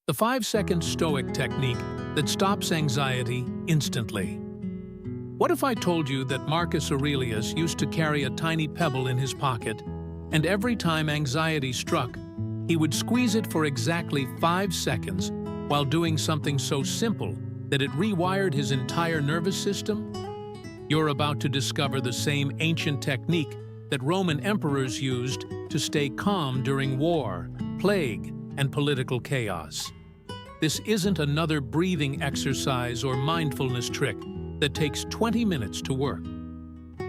The 5-second Stoic technique that stops anxiety instantly. What if I told you that Marcus Aurelius used to carry a tiny pebble in his pocket, and every time anxiety struck, he would squeeze it for exactly 5 seconds while doing something so simple that it rewired his entire nervous system? You're about to discover the same ancient technique that Roman emperors used to stay calm during war, plague, and political chaos. This isn't another breathing exercise or mindfulness trick that takes 20 minutes to work.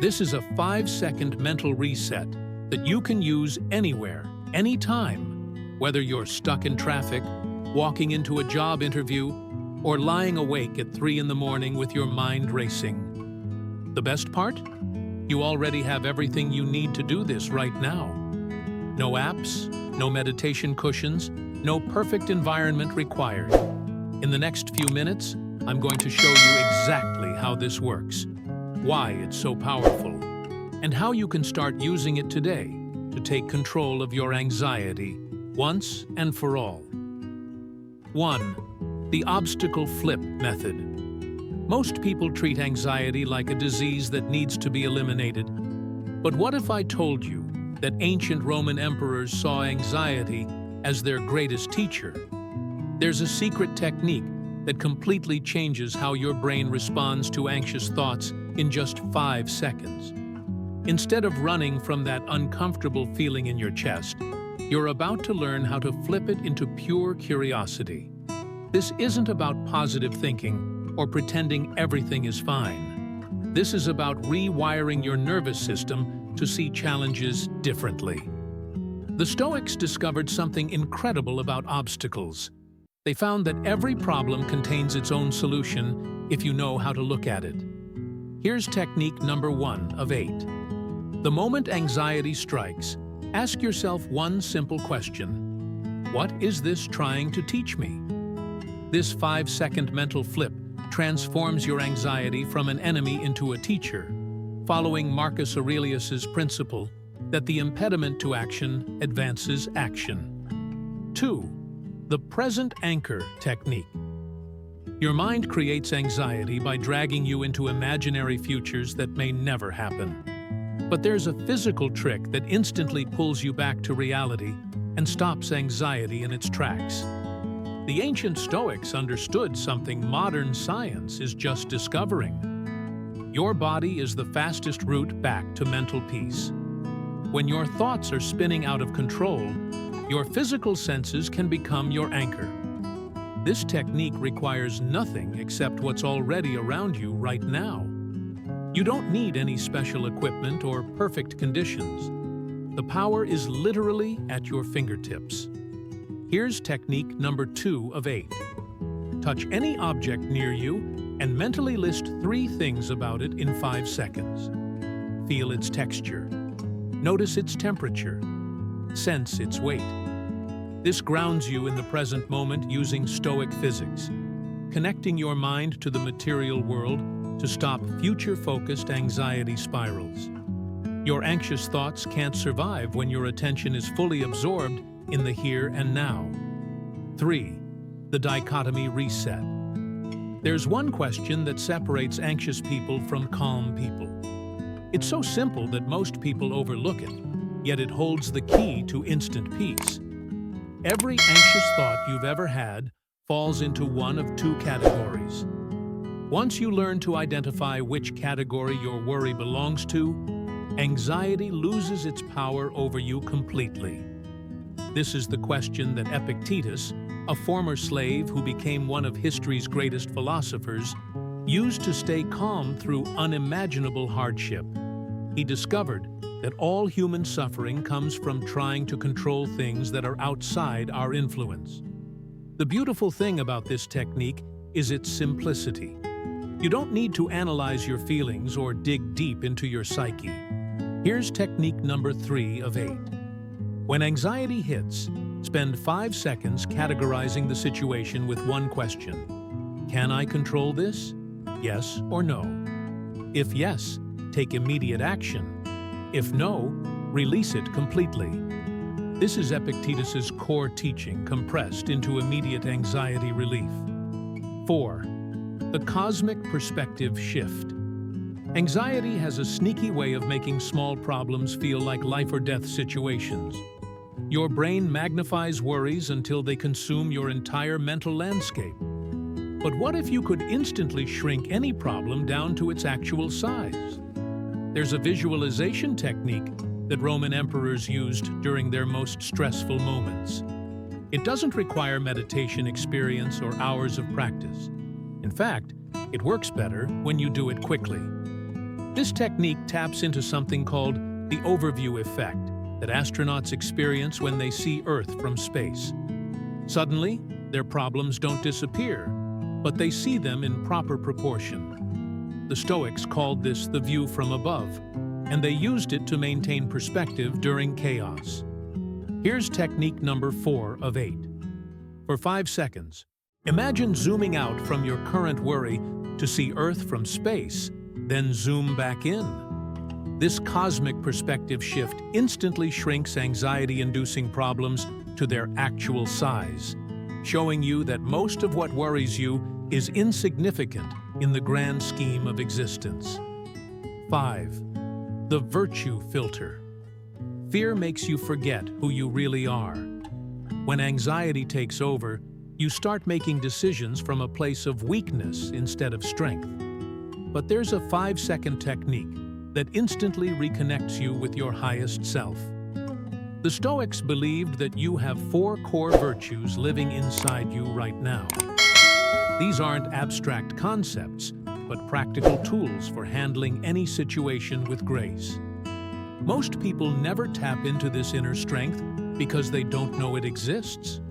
This is a 5-second mental reset that you can use anywhere, anytime, whether you're stuck in traffic, walking into a job interview, or lying awake at 3 in the morning with your mind racing. The best part? You already have everything you need to do this right now. No apps, no meditation cushions, no perfect environment required. In the next few minutes, I'm going to show you exactly how this works, why it's so powerful, and how you can start using it today to take control of your anxiety once and for all. 1. The obstacle flip method. Most people treat anxiety like a disease that needs to be eliminated. But what if I told you that ancient Roman emperors saw anxiety as their greatest teacher? There's a secret technique that completely changes how your brain responds to anxious thoughts in just 5 seconds. Instead of running from that uncomfortable feeling in your chest, you're about to learn how to flip it into pure curiosity. This isn't about positive thinking or pretending everything is fine. This is about rewiring your nervous system to see challenges differently. The Stoics discovered something incredible about obstacles. They found that every problem contains its own solution if you know how to look at it. Here's technique number 1 of 8. The moment anxiety strikes, ask yourself one simple question. What is this trying to teach me? This 5-second mental flip transforms your anxiety from an enemy into a teacher, following Marcus Aurelius's principle that the impediment to action advances action. 2. The present anchor technique. Your mind creates anxiety by dragging you into imaginary futures that may never happen. But there's a physical trick that instantly pulls you back to reality and stops anxiety in its tracks. The ancient Stoics understood something modern science is just discovering. Your body is the fastest route back to mental peace. When your thoughts are spinning out of control, your physical senses can become your anchor. This technique requires nothing except what's already around you right now. You don't need any special equipment or perfect conditions. The power is literally at your fingertips. Here's technique number 2 of 8. Touch any object near you and mentally list 3 things about it in 5 seconds. Feel its texture. Notice its temperature. Sense its weight. This grounds you in the present moment using Stoic physics, connecting your mind to the material world to stop future-focused anxiety spirals. Your anxious thoughts can't survive when your attention is fully absorbed in the here and now. 3. The dichotomy reset. There's one question that separates anxious people from calm people. It's so simple that most people overlook it, yet it holds the key to instant peace. Every anxious thought you've ever had falls into one of 2 categories. Once you learn to identify which category your worry belongs to, anxiety loses its power over you completely. This is the question that Epictetus, a former slave who became one of history's greatest philosophers, used to stay calm through unimaginable hardship. He discovered that all human suffering comes from trying to control things that are outside our influence. The beautiful thing about this technique is its simplicity. You don't need to analyze your feelings or dig deep into your psyche. Here's technique number 3 of 8. When anxiety hits, spend 5 seconds categorizing the situation with one question. Can I control this? Yes or no? If yes, take immediate action. If no, release it completely. This is Epictetus's core teaching compressed into immediate anxiety relief. 4. The cosmic perspective shift. Anxiety has a sneaky way of making small problems feel like life or death situations. Your brain magnifies worries until they consume your entire mental landscape. But what if you could instantly shrink any problem down to its actual size? There's a visualization technique that Roman emperors used during their most stressful moments. It doesn't require meditation experience or hours of practice. In fact, it works better when you do it quickly. This technique taps into something called the overview effect that astronauts experience when they see Earth from space. Suddenly, their problems don't disappear, but they see them in proper proportion. The Stoics called this the view from above, and they used it to maintain perspective during chaos. Here's technique number 4 of 8. For 5 seconds, imagine zooming out from your current worry to see Earth from space, then zoom back in. This cosmic perspective shift instantly shrinks anxiety-inducing problems to their actual size, showing you that most of what worries you is insignificant in the grand scheme of existence. 5. The virtue filter. Fear makes you forget who you really are. When anxiety takes over, you start making decisions from a place of weakness instead of strength. But there's a 5-second technique that instantly reconnects you with your highest self. The Stoics believed that you have 4 core virtues living inside you right now. These aren't abstract concepts, but practical tools for handling any situation with grace. Most people never tap into this inner strength because they don't know it exists.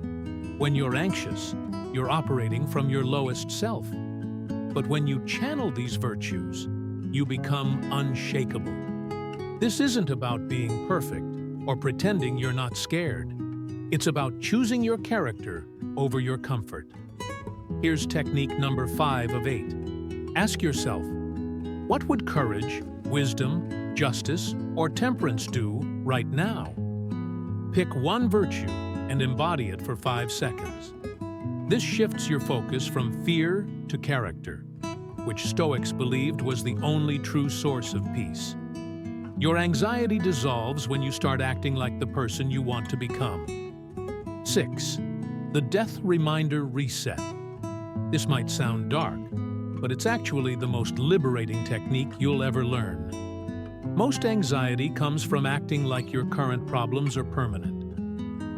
When you're anxious, you're operating from your lowest self. But when you channel these virtues, you become unshakable. This isn't about being perfect or pretending you're not scared. It's about choosing your character over your comfort. Here's technique number 5 of 8. Ask yourself, what would courage, wisdom, justice, or temperance do right now? Pick one virtue and embody it for 5 seconds. This shifts your focus from fear to character, which Stoics believed was the only true source of peace. Your anxiety dissolves when you start acting like the person you want to become. 6. The death reminder reset. This might sound dark, but it's actually the most liberating technique you'll ever learn. Most anxiety comes from acting like your current problems are permanent.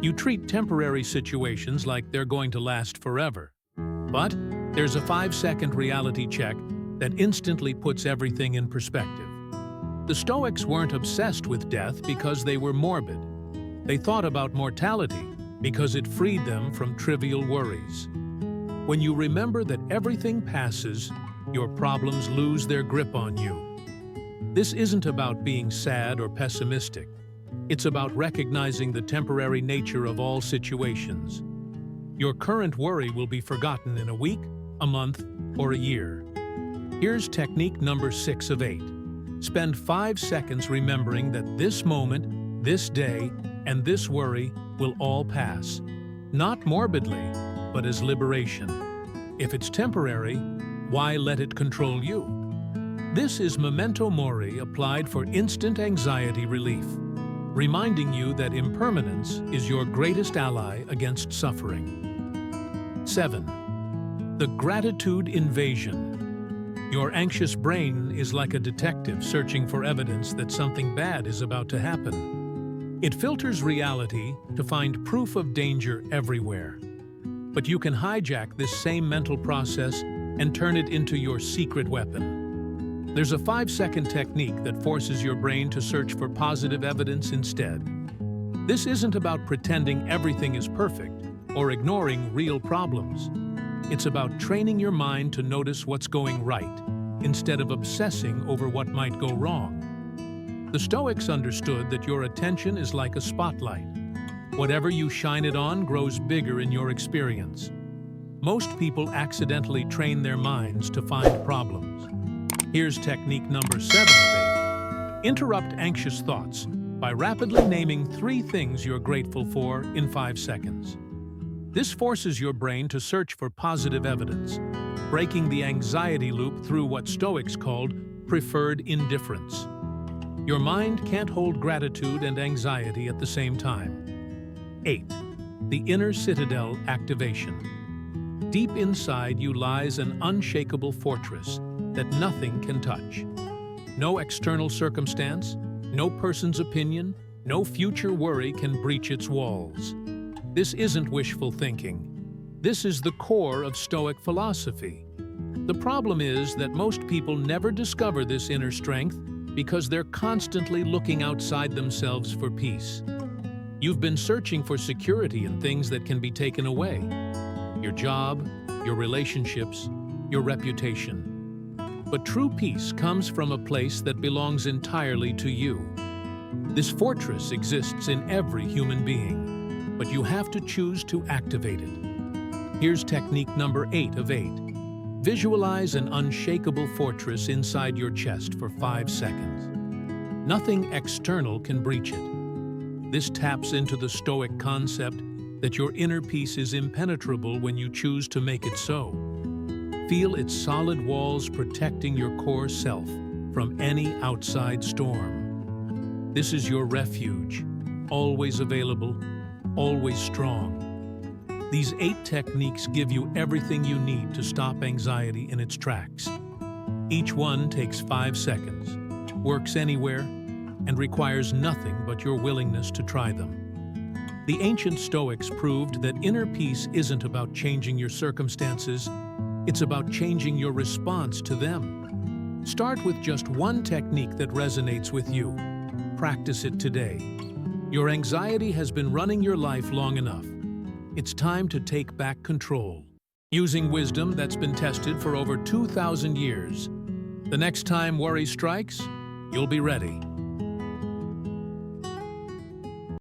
You treat temporary situations like they're going to last forever. But there's a 5-second reality check that instantly puts everything in perspective. The Stoics weren't obsessed with death because they were morbid. They thought about mortality because it freed them from trivial worries. When you remember that everything passes, your problems lose their grip on you. This isn't about being sad or pessimistic. It's about recognizing the temporary nature of all situations. Your current worry will be forgotten in a week, a month, or a year. Here's technique number 6 of 8. Spend 5 seconds remembering that this moment, this day, and this worry will all pass. Not morbidly, but as liberation. If it's temporary, why let it control you? This is memento mori applied for instant anxiety relief, reminding you that impermanence is your greatest ally against suffering. 7. The gratitude invasion. Your anxious brain is like a detective searching for evidence that something bad is about to happen. It filters reality to find proof of danger everywhere. But you can hijack this same mental process and turn it into your secret weapon. There's a 5-second technique that forces your brain to search for positive evidence instead. This isn't about pretending everything is perfect or ignoring real problems. It's about training your mind to notice what's going right instead of obsessing over what might go wrong. The Stoics understood that your attention is like a spotlight. Whatever you shine it on grows bigger in your experience. Most people accidentally train their minds to find problems. Here's technique number 7 of 8. Interrupt anxious thoughts by rapidly naming 3 things you're grateful for in 5 seconds. This forces your brain to search for positive evidence, breaking the anxiety loop through what Stoics called preferred indifference. Your mind can't hold gratitude and anxiety at the same time. 8. The inner citadel activation. Deep inside you lies an unshakable fortress that nothing can touch. No external circumstance, no person's opinion, no future worry can breach its walls. This isn't wishful thinking. This is the core of Stoic philosophy. The problem is that most people never discover this inner strength because they're constantly looking outside themselves for peace. You've been searching for security in things that can be taken away. Your job, your relationships, your reputation. But true peace comes from a place that belongs entirely to you. This fortress exists in every human being, but you have to choose to activate it. Here's technique number 8 of 8. Visualize an unshakable fortress inside your chest for 5 seconds. Nothing external can breach it. This taps into the Stoic concept that your inner peace is impenetrable when you choose to make it so. Feel its solid walls protecting your core self from any outside storm. This is your refuge, always available, always strong. These 8 techniques give you everything you need to stop anxiety in its tracks. Each one takes 5 seconds, works anywhere, and requires nothing but your willingness to try them. The ancient Stoics proved that inner peace isn't about changing your circumstances, it's about changing your response to them. Start with just one technique that resonates with you. Practice it today. Your anxiety has been running your life long enough. It's time to take back control, using wisdom that's been tested for over 2,000 years. The next time worry strikes, you'll be ready.